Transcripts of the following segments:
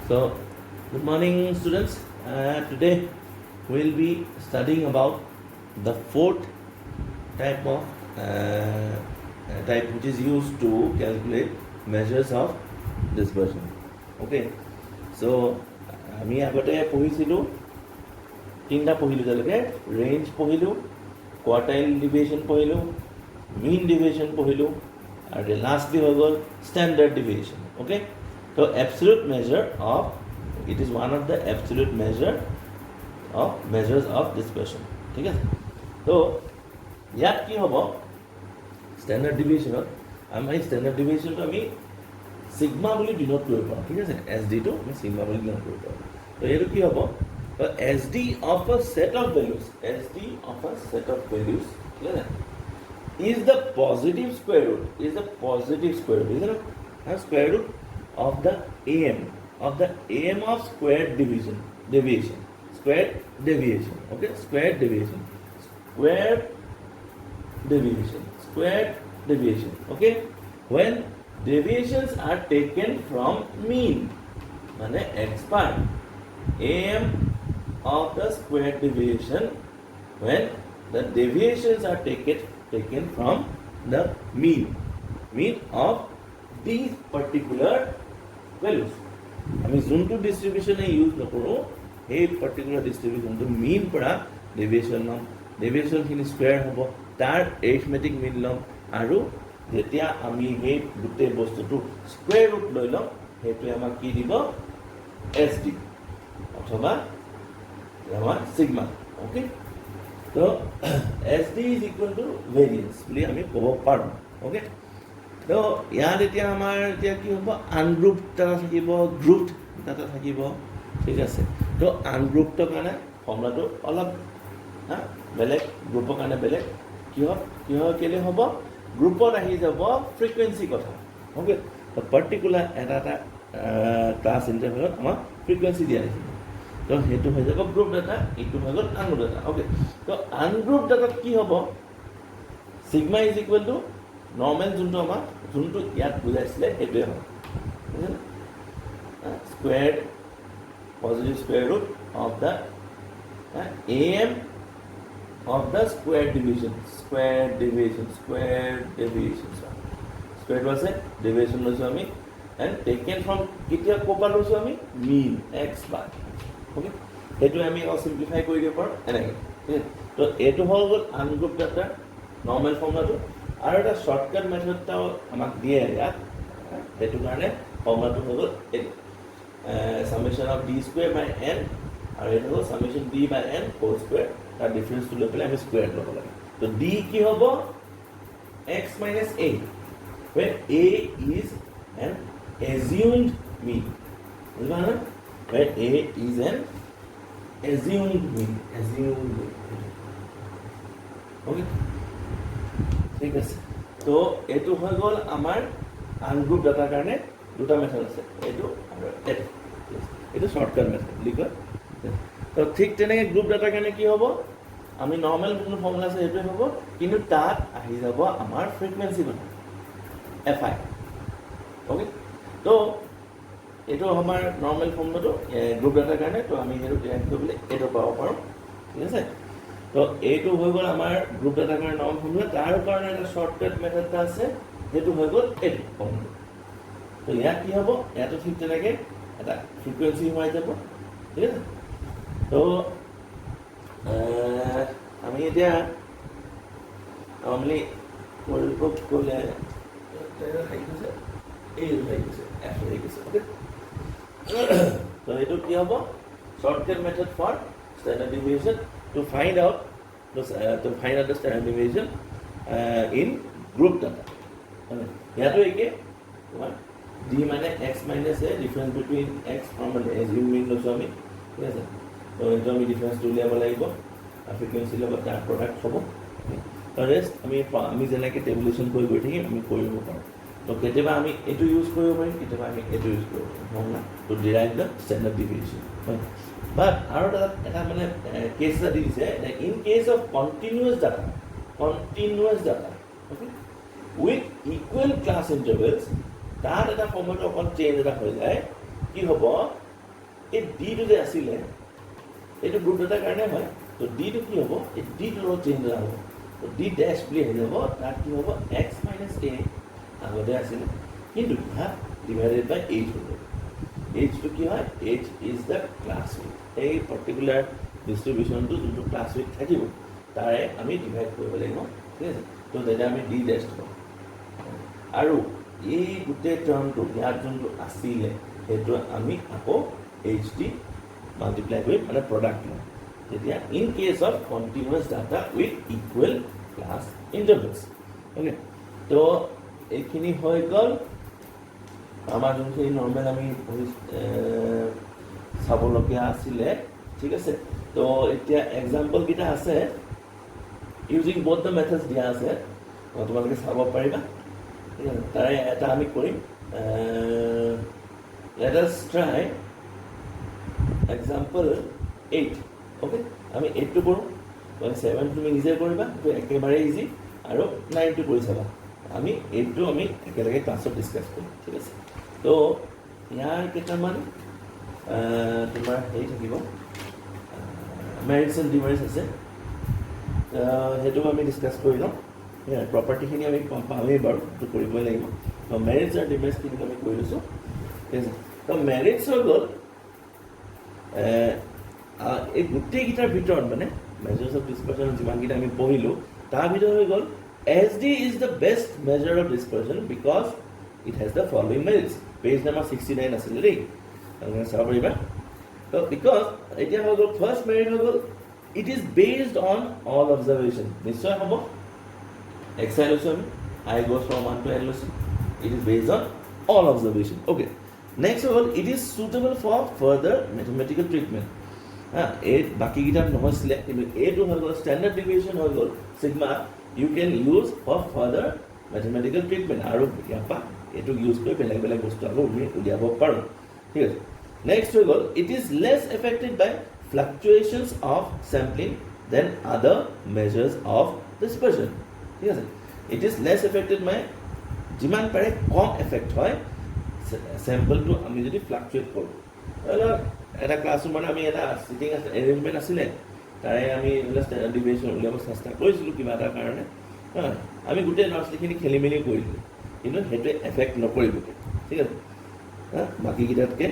So, good morning, students. Today we'll be studying about the fourth type of type which is used to calculate measures of dispersion. Okay. So, আমি আগতে পঢ়িছিলোঁ তিনিটা পঢ়িলোঁ যেনেকৈ range পঢ়িলোঁ, কোৱাৰ্টাইল ডিভিয়েশ্যন পঢ়িলোঁ, মিন ডিভিয়েশ্যন পঢ়িলোঁ আৰু লাষ্টলি হৈ গ'ল standard deviation. Okay. So absolute measure of it is one of the absolute measures of dispersion. ঠিক আছে. তো ইয়াত কি হ'ব ষ্টেণ্ডাৰ্ড ডিভিয়েশ্যনত আমি ষ্টেণ্ডাৰ্ড ডিভিয়েশ্যনটো আমি সিগমা বুলি ডিনোট কৰিব পাৰোঁ. ঠিক আছে. এছ ডিটো আমি সিগমা বুলি ডিনোট কৰিব পাৰোঁ. তো এইটো কি হ'ব S D of a set of values ঠিক আছে is the positive square root is the square root of the am of square deviation okay square deviation okay when deviations are taken from mean মানে x bar am of the square deviation when the deviations are taken from the mean of these particular values. আমি যোনটো ডিস্ট্ৰিবিউশ্যনে use নকৰোঁ সেই particular ডিস্ট্ৰিবিউশ্যনটো মিন পৰা ডেভিয়েশ্যন ল'ম, ডেভিয়েশ্যনখিনি square হ'ব, তাৰ arithmetic মিন ল'ম আৰু যেতিয়া আমি সেই গোটেই বস্তুটো স্কুৱেৰ ৰুট লৈ ল'ম সেইটোৱে আমাক কি দিব এছ ডি অথবা আমাৰ সিগমা. অ'কে. তো S D is equal to variance বুলি আমি ক'ব পাৰোঁ. অ'কে. তো ইয়াত এতিয়া আমাৰ এতিয়া কি হ'ব আনগ্ৰুপ ডাটা থাকিব, গ্ৰুপ ডাটা থাকিব. ঠিক আছে. তো আনগ্ৰুপটোৰ কাৰণে ফৰ্মুলাটো অলপ বেলেগ, গ্ৰুপৰ কাৰণে বেলেগ. কিহৰ কেলৈ হ'ব গ্ৰুপত আহি যাব ফ্ৰিকুৱেঞ্চি কথা. অ'কে. তো পাৰ্টিকুলাৰ এটা ক্লাছ ইণ্টাৰভেলত আমাক ফ্ৰিকুৱেঞ্চি দিয়া আহিছিল. তো সেইটো হৈ যাব গ্ৰুপ ডাটা, এইটো হৈ গ'ল আনগ্ৰুপ ডাটা. অ'কে. তো আনগ্ৰুপ ডাটাত কি হ'ব sigma is equal two normal যোনটো ইয়াত বুজাইছিলে সেইটোৱে হয় square positive square root of the am of the square division স্কুৱেৰটো আছে ডেভিয়েশ্যন লৈছোঁ আমি এণ্ড টেকেন ফ্ৰম কেতিয়া ক'ৰপৰা লৈছোঁ আমি মিন এক্স বাৰ. অ'কে. সেইটো আমি চিম্প্লিফাই কৰি দিব পাৰোঁ এনেকৈ. ঠিক আছে. তো এইটো হৈ গ'ল আনগ্ৰুপ ডাটাৰ নৰ্মেল ফৰ্মুলাটো. আৰু এটা শ্বৰ্টকাট মেথডটাও আমাক দিয়ে ইয়াত. সেইটো কাৰণে ফৰ্মুলাটো হৈ গ'ল এইটো summation of d square by n আৰু এইটো হ'ল summation d by n whole square. তাৰ ডিফাৰেঞ্চটো লৈ পেলাই আমি স্কুৱেৰ ল'ব লাগে. তো ডি কি হ'ব x minus A when a is an assumed mean. বুঝবা না? when a is an assumed mean. Okay. ঠিক আছে. তো এইটো হৈ গ'ল আমাৰ আনগ্ৰুপ ডাটাৰ কাৰণে দুটা মেথড আছে, এইটো আৰু এইটো শ্বৰ্টকাট মেথড বুলি কয়. তো ঠিক তেনেকৈ গ্ৰুপ ডাটাৰ কাৰণে কি হ'ব আমি নৰ্মেল যোনটো ফৰ্মুলা আছে সেইটোৱে হ'ব, কিন্তু তাত আহি যাব আমাৰ ফ্ৰিকুৱেঞ্চি কথা এফ আই. অ'কে. তো এইটো আমাৰ নৰ্মেল ফৰ্মুলাটো গ্ৰুপ ডাটাৰ কাৰণে. তো আমি সেইটো ডিৰাইভ কৰিবলৈ এইটো পাব পাৰোঁ. ঠিক আছে. তো এইটো হৈ গ'ল আমাৰ গ্ৰুপ ডাটাৰ কাৰণে নৰ্মেল ফৰ্মুলা. তাৰ কাৰণে এটা শ্বৰ্টকাট মেথড এটা আছে, সেইটো হৈ গ'ল এইটো ফৰ্মুলা. তো ইয়াত কি হ'ব ইয়াতো ঠিক তেনেকৈ এটা ফ্ৰিকুৱেঞ্চি সোমাই যাব. ঠিক আছে. তো আমি এতিয়া নৰ্মেলি কৰিব গ'লে তো এইটো কি হ'ব shortcut method for standard deviation to find out the standard deviation in group data. ইয়াতো একে d মানে x minus a difference between x from an assumed mean লৈছোঁ আমি. ঠিক আছে. তো এইটো আমি ডিফাৰেঞ্চটো উলিয়াব লাগিব আৰু ফ্ৰিকুৱেঞ্চিৰ লগত তাৰ প্ৰডাক্ট হ'ব. ৰেষ্ট আমি যেনেকৈ টেবুলেশ্যন কৰি গৈ থাকিম আমি কৰিব পাৰোঁ. তো কেতিয়াবা আমি এইটো ইউজ কৰিব পাৰিম, কেতিয়াবা আমি এইটো ইউজ কৰিব পাৰিম to derive the standard deviation. But আৰু এটা মানে কেছ এটা দি দিছে in case of continuous data okay with equal class intervals তাত এটা সময়ত অকণ চেঞ্জ এটা হৈ যায়. কি হ'ব এই ডিটো যে আছিলে এইটো গ্ৰুপ ডাটাৰ কাৰণে হয় তো ডিটো কি হ'ব এই ডিটোৰ লগত চেঞ্জ হ'ব তো ডি ডেছ বুলি আহি যাব তাত কি হ'ব এক্স মাইনাছ এ আগতে আছিলে কিন্তু তাত ডিভাইডেড বাই এইচ হ'ব এইচটো কি হয় H is the class with এই পাৰ্টিকুলাৰ ডিষ্ট্ৰিবিউশ্যনটো যোনটো ক্লাছ উইথ থাকিব তাৰে আমি ডিভাইড কৰিব লাগিব ঠিক আছে তো তেতিয়া আমি ডি ডেছ পাম আৰু এই গোটেই টাৰ্মটো ইয়াত যোনটো আছিলে সেইটো আমি আকৌ এইচ ডি মাল্টিপ্লাই কৰি মানে প্ৰডাক্ট লওঁ তেতিয়া in case of continuous data with equal class intervals okay তো এইখিনি হৈ গ'ল আমাৰ যোনখিনি নৰ্মেল আমি চাবলগীয়া আছিলে ঠিক আছে তো এতিয়া এক্সাম্পলকেইটা আছে ইউজিং বোথ দ্য মেথডছ দিয়া আছে তোমালোকে চাব পাৰিবা ঠিক আছে তাৰে এটা আমি কৰিম let us try example 8 okay আমি 8টো কৰোঁ 7 তুমি নিজে কৰিবা তো একেবাৰে ইজি আৰু 9টো কৰি চাবা আমি 8টো আমি একেলগে ক্লাছত ডিছকাছ কৰিম ঠিক আছে তো ইয়াৰ কেইটামান তোমাৰ হেৰি থাকিব মেৰিটছ এণ্ড ডিমেৰিটছ আছে সেইটো আমি ডিছকাছ কৰি লওঁ প্ৰপাৰ্টিখিনি আমি পামেই বাৰু সেইটো কৰিবই লাগিব তো মেৰিটছ আৰু ডিমেৰিটছখিনি আমি কৰি লৈছোঁ ঠিক আছে তো মেৰিটছ হৈ গ'ল এই গোটেইকেইটাৰ ভিতৰত মানে মেজাৰ্ছ অফ ডিছপাৰ্চন যিমানকেইটা আমি পঢ়িলোঁ তাৰ ভিতৰত হৈ গ'ল S D is the best measure of dispersion because it has the following merits page number 69 আছিলে দেই আপোনালোকে চাব পাৰিবা তো বিকজ এতিয়া হৈ গ'ল ফাৰ্ষ্ট মেৰিট হৈ গ'ল it is based on all observation নিশ্চয় হ'ব এক্স আই লৈছোঁ আমি i goes from 1 to n লৈছোঁ it is based on all observation okay next হৈ গ'ল it is suitable for further mathematical treatment এই বাকীকেইটাত নহৈছিলে কিন্তু এইটো হৈ গ'ল ষ্টেণ্ডাৰ্ড ডিভিয়েশ্যন হৈ গ'ল sigma you can use for further mathematical treatment আৰু ইয়াৰ পৰা এইটো ইউজ কৰি বেলেগ বেলেগ বস্তু আকৌ আমি উলিয়াব পাৰোঁ ঠিক আছে নেক্সট হৈ গ'ল it is less affected by fluctuations of sampling than other measures of dispersion ঠিক আছে it is less affected by যিমান পাৰে কম এফেক্ট হয় চেম্পলটো আমি যদি ফ্লাকচুৱেট কৰোঁ এটা ক্লাছৰুমত আমি এটা চিটিং এৰেঞ্জমেণ্ট আছিলে তাৰে আমি ষ্টেণ্ডাৰ্ড ডিভিয়েশ্যন উলিয়াব চেষ্টা কৰিছিলোঁ কিবা এটা কাৰণে আমি গোটেই ল'ৰা ছোৱালীখিনি খেলি মেলি কৰিলোঁ কিন্তু সেইটোৱে এফেক্ট নকৰিব ঠিক আছে বাকীকেইটাতকৈ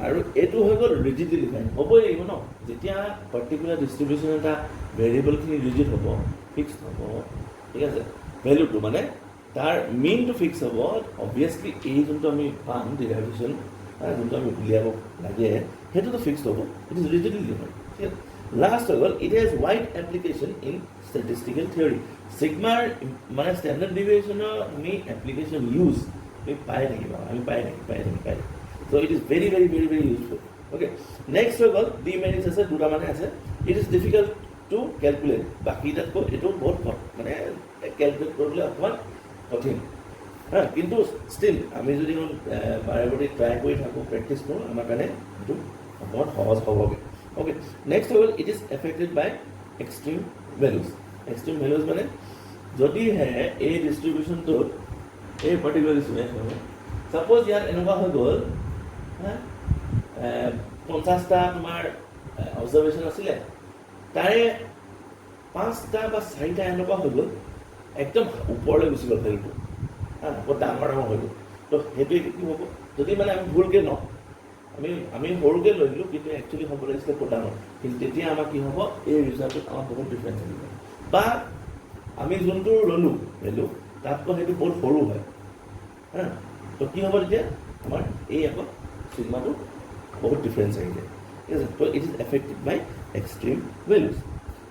আৰু এইটো হৈ গ'ল ৰিজিডলি ডিফাইন হ'বই লাগিব ন যেতিয়া পাৰ্টিকুলাৰ ডিষ্ট্ৰিবিউশ্যন এটা ভেৰিয়েবলখিনি ৰিজিড হ'ব ফিক্স হ'ব ঠিক আছে ভেলুটো মানে তাৰ মেইনটো ফিক্স হ'ব অবভিয়াছলি এই যোনটো আমি পাম ডিৰাইভেশ্যন যোনটো আমি উলিয়াব লাগে সেইটোতো ফিক্সড হ'ব ইট ইজ ৰিজিডলি ডিফাইন ঠিক আছে লাষ্ট হৈ গ'ল it has wide application in statistical theory ছিগমাৰ মানে ষ্টেণ্ডাৰ্ড ডিভিয়েশ্যনৰ আমি এপ্লিকেশ্যন ইউজ আমি পাই থাকিব আমি পাই থাকিম so' it is very very very very useful okay next হৈ গ'ল ডিমেৰিটছ আছে দুটামানে আছে it is difficult to calculate বাকীটাতকৈ এইটো বহুত মানে কেলকুলেট কৰিবলৈ অকণমান কঠিন কিন্তু ষ্টিল আমি যদি বাৰে বাৰে ট্ৰাই কৰি থাকোঁ প্ৰেক্টিছ কৰোঁ আমাৰ কাৰণে এইটো অকণমান সহজ হ'বগৈ অ'কে নেক্সট হৈ গ'ল it is affected by extreme values মানে যদিহে এই ডিষ্ট্ৰিবিউশ্যনটোত এই পাৰ্টিকুলাৰ ডিষ্ট্ৰিবিউশ্যন ছাপ'জ ইয়াত এনেকুৱা হৈ গ'ল 50টা তোমাৰ অবজাৰ্ভেশ্যন আছিলে তাৰে 5টা বা 4টা এনেকুৱা হৈ গ'ল একদম ওপৰলৈ গুচি গ'ল ভেলুটো বহুত ডাঙৰ হৈ গ'ল তো সেইটোৱে কি হ'ব যদি মানে আমি ভুলকৈ ন আমি সৰুকৈ লৈ দিলোঁ কিন্তু একচুৱেলি হ'ব লাগিছিলে বহুত ডাঙৰ কিন্তু তেতিয়া আমাৰ কি হ'ব এই ৰিজাল্টটোত আমাৰ বহুত ডিফাৰেঞ্চ থাকিব বা আমি যোনটো ল'লোঁ ভেলু তাতকৈ সেইটো বহুত সৰু হয় তো কি হ'ব তেতিয়া আমাৰ এই আকৌ ছিগমাটো বহুত ডিফাৰেঞ্চ আহি যায় ঠিক আছে তো it is affected by extreme values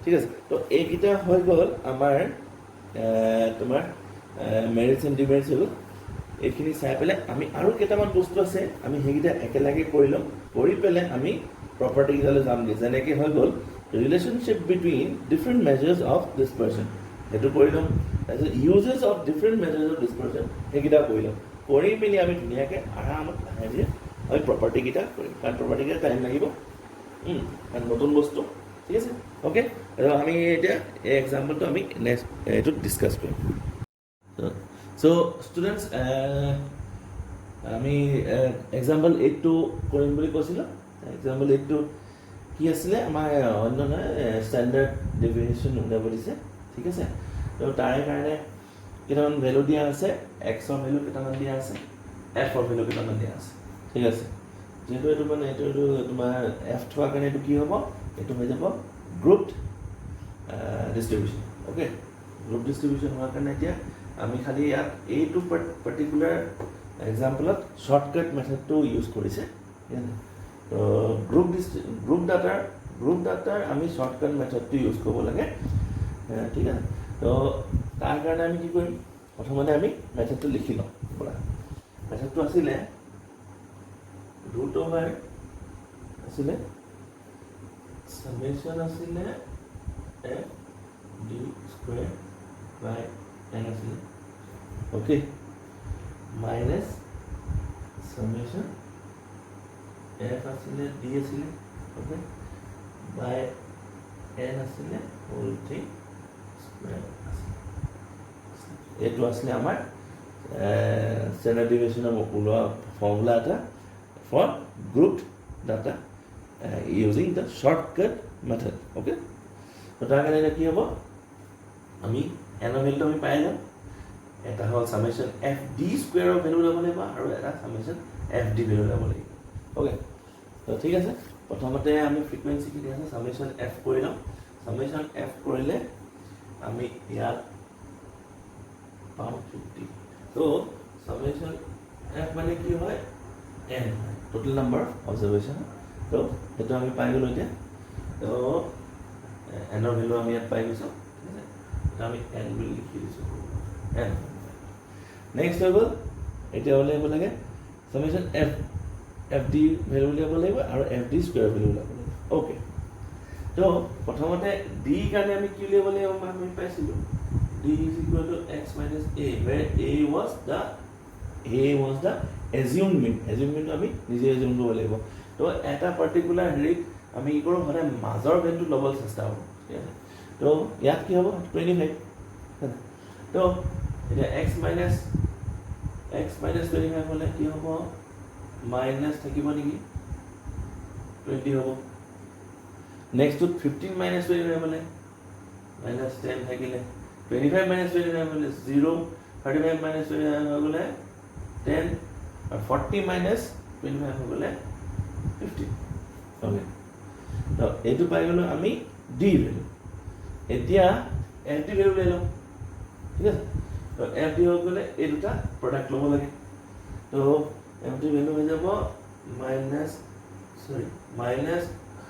ঠিক আছে তো এইকেইটা হৈ গ'ল আমাৰ তোমাৰ মেৰিটছ এণ্ড ডিমেৰিটছ হৈ গ'ল এইখিনি চাই পেলাই আমি আৰু কেইটামান বস্তু আছে আমি সেইকেইটা একেলগে কৰি ল'ম কৰি পেলাই আমি প্ৰপাৰ্টিকেইটালৈ যামগৈ যেনেকৈ হৈ গ'ল relationship between different measures of dispersion সেইটো কৰি ল'ম তাৰপিছত uses of different measures of dispersion সেইকেইটা কৰি ল'ম কৰি মেলি আমি ধুনীয়াকৈ আৰামত লাহে আমি প্ৰপাৰ্টিকেইটা কৰিম কাৰণ প্ৰপাৰ্টিকেইটা টাইম লাগিব কাৰণ নতুন বস্তু ঠিক আছে অ'কে আৰু আমি এতিয়া এই এক্সাম্পলটো আমি নেক্সট এইটোত ডিছকাছ কৰিম চ' ষ্টুডেণ্টছ আমি এক্সাম্পল 8টো কৰিম বুলি কৈছিলোঁ এক্সাম্পল এইটো কি আছিলে আমাৰ অন্য নহয় ষ্টেণ্ডাৰ্ড ডেভিয়েশ্যন উলিয়াব দিছে ঠিক আছে তো তাৰে কাৰণে কেইটামান ভেলু দিয়া আছে এক্সৰ ভেলু কেইটামান দিয়া আছে এফৰ ভেলু কেইটামান দিয়া আছে ঠিক আছে যেহেতু এইটো মানে এইটো তোমাৰ এফ থোৱাৰ কাৰণে এইটো কি হ'ব এইটো হৈ যাব group distribution okay group distribution হোৱাৰ কাৰণে এতিয়া আমি খালি ইয়াত এইটো পাৰ্টিকুলাৰ এক্সাম্পলত শ্বৰ্টকাট মেথডটো ইউজ কৰিছে তো গ্ৰুপ ডাটাৰ আমি শ্বৰ্টকাট মেথডটো ইউজ কৰিব লাগে ঠিক আছে তো তাৰ কাৰণে আমি কি কৰিম প্ৰথমতে আমি মেথডটো লিখি লওঁ পৰা মেথডটো আছিলে ৰুট অভাৰ আছিলে সামেশ্যন আছিলে f d square by n আছিলে অ'কে মাইনাছ সামেশ্যন এফ আছিলে ডি আছিলে অ'কে বাই এন আছিলে হোল থ্ৰী স্কুৱেৰ আছিলে এইটো আছিলে আমাৰ ষ্টেণ্ডাৰ্ড ডেভিয়েশ্যনৰ ওলোৱা ফৰ্মুলা এটা for group data using the shortcut method okay তো তাৰ কাৰণে এতিয়া কি হ'ব আমি এনৰ ভেলুটো আমি পাই যাম এটা হ'ল সামেশ্যন এফ ডি স্কুৱেৰৰ ভেলু ল'ব লাগিব আৰু এটা সামেশ্যন এফ ডি ভেলু ল'ব লাগিব অ'কে তো ঠিক আছে প্ৰথমতে আমি ফ্ৰিকুৱেঞ্চিখিনি আছে সামেশ্যন এফ কৰি লওঁ সামেশ্যন এফ কৰিলে আমি ইয়াত পাম 50 তো সামেশ্যন এফ মানে কি হয় এন টোটেল নাম্বাৰ অবজাৰভেশ্যন তো সেইটো আমি পাই গ'লোঁ এতিয়া তো এনৰ ভেলু আমি ইয়াত পাই গৈছোঁ ঠিক আছে তো আমি এন বুলি লিখি দিছোঁ এন নেক্সট হৈ গ'ল এতিয়া উলিয়াব লাগে সামেশ্যন এফ এফ ডি ভেলু উলিয়াব লাগিব আৰু এফ ডি স্কুৱেৰ ভেলু উলিয়াব লাগিব অ'কে তো প্ৰথমতে ডি কাৰণে আমি কি উলিয়াব লাগিব আমি পাইছিলোঁ d is equal to x minus a where a was the assumed mean আমি নিজে assume কৰিব লাগিব তো এটা পাৰ্টিকুলাৰ হেৰিত আমি কি কৰোঁ মানে মাজৰ ভেলুটো ল'বলৈ চেষ্টা কৰোঁ ঠিক আছে তো ইয়াত কি হ'ব 25 তো এতিয়া x minus 25 হ'লে কি হ'ব মাইনাছ থাকিব নেকি 20 হ'ব নেক্সটটোত 15 minus 25 হ'লে minus 10 থাকিলে 25 minus 29 হ'লে 0 35 minus 29 হ'লে 10 আৰু 40 minus 25 হ'লে 15 অ'কে তো এইটো পাই গ'লোঁ আমি ডি ভেলু এতিয়া এফ ডি ভেলু লৈ লওঁ ঠিক আছে তো এফ ডি হৈ গ'লে এই দুটা প্ৰডাক্ট ল'ব লাগে তো এফ ডি ভেলু হৈ যাব minus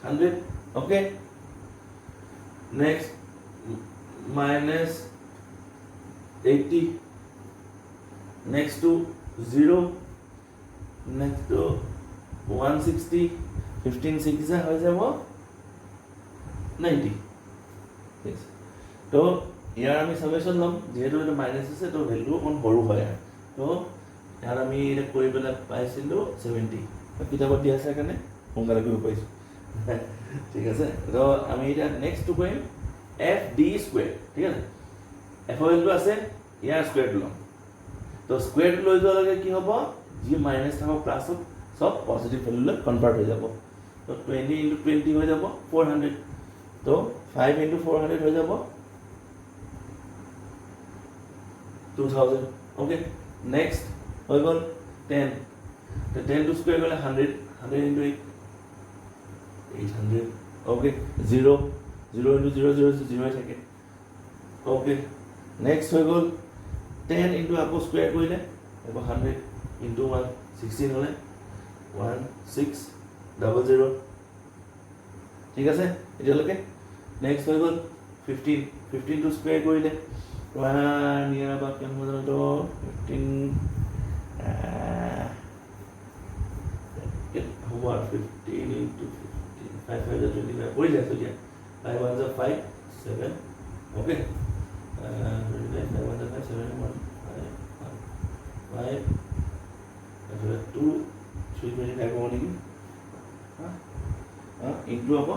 100 okay next minus 80 next to 0 next to 160 15 6 হৈ যাব 90 yes তো ইয়াৰ আমি সামেশ্যন ল'ম যেহেতু এটা মাইনাছ আছে তো ভেলু অকণ সৰু হয় তো ইয়াৰ আমি এটা কৰি পেলাই পাইছিলোঁ 70 কিতাপত দিয়া আছে কাৰণে সোনকালে কৰিব পাৰিছোঁ ঠিক আছে তো আমি এতিয়া নেক্সটটো কৰিম এফ ডি স্কুৱেৰ ঠিক আছে এফৰ ভেলুটো আছে ইয়াৰ স্কুৱেৰটো ল'ম তো স্কুৱেৰটো লৈ যোৱাৰ লগে কি হ'ব যি মাইনাছ থাকক প্লাছত সব পজিটিভ ভেলুলৈ কনভাৰ্ট হৈ যাব তো 20 into 20 হৈ যাব 400 তো 5 into 400 হৈ যাব 2000 অ'কে নেক্সট হৈ গ'ল 10 তো 10 টু স্কুৱেৰ গ'লে 100 into 800 অ'কে 0 into 0 0 থাকে অ'কে নেক্সট হৈ গ'ল 10 into আকৌ স্কুৱেৰ কৰিলে আকৌ 100 into 1 16 হ'লে 1600 ঠিক আছে এতিয়ালৈকে নেক্সট হৈ গ'ল 15 টু স্কুৱেৰ কৰিলে নিয়াৰ about কিমান হ'ব জানো তো 15 হ'ব আৰু 15 into 15 5 কৰি যায় এতিয়া 5 1 5 7 okay 5 1 5 7 1 5 2 3 25 হ'ব নেকি into আকৌ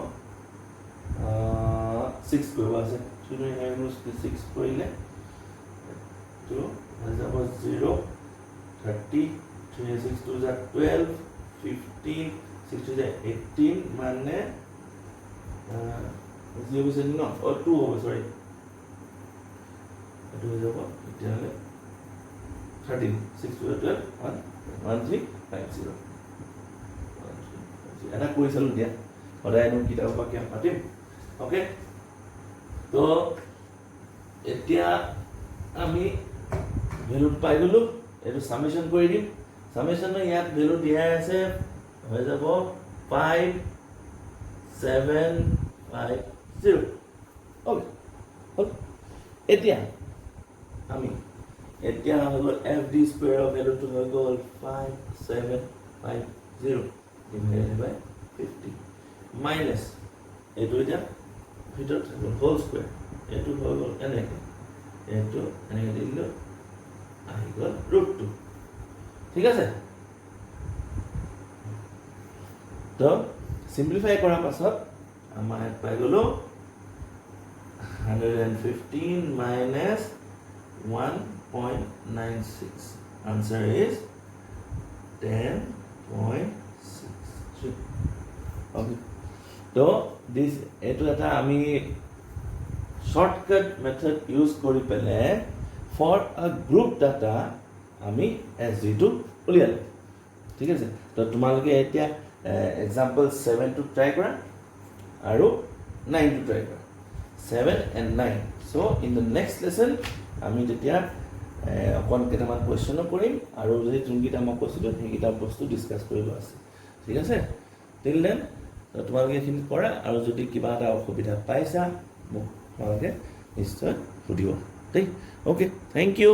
6 কৰিব আছে 325 6 কৰিলে তো হৈ যাব 0 30 3 6 2 12 15 6 to the 18 মানে 0 percent no or 2 over sorry 2 is over 13 6 to the 12 1350 এটা কৈ চালো দিয়া সদায় নো কিতাপৰ পৰা কিয় পাতিম ওকে তো এতিয়া আমি ভ্যালু পাই গলো এটো সামেশন কৰি দিম সামেশন ইয়াত ভ্যালু দিয়া আছে হৈ যাব 5750 ওকে এতিয়া আমি এতিয়া হলো fd square of value two হৈ গল 5750 divided by 50 minus এটো এটা ভিতৰত থাকো হোল স্কয়ার এটো হৈ গল এনেকে এটো এনেকে দিলো আহি গল √2 ঠিক আছে তো সিম্পলিফাই কৰাৰ পাছত আমাৰ পাই গলো 115 minus 1.96 answer is 10.63 okay so this eto eta ami shortcut method use kori pele for a group data ami sd2 ulial ঠিক আছে তো তোমালোকে এতিয়া example 7 to try kora aru 9 to try kora 7 and 9 so in the next lesson আমি তেতিয়া অকন কেটামান question কৰিম আৰু যদি যোনকিটা মই কৈছিলো সেইকিটা বস্তু ডিসকাস কৰিব আছে ঠিক আছে টিল দেন তোমালোকে এইখিনি কৰা আৰু যদি কিবা এটা অসুবিধা পাইছা মোক তোমালোকে নিশ্চয় সুধিব ঠিক ওকে থ্যাংক ইউ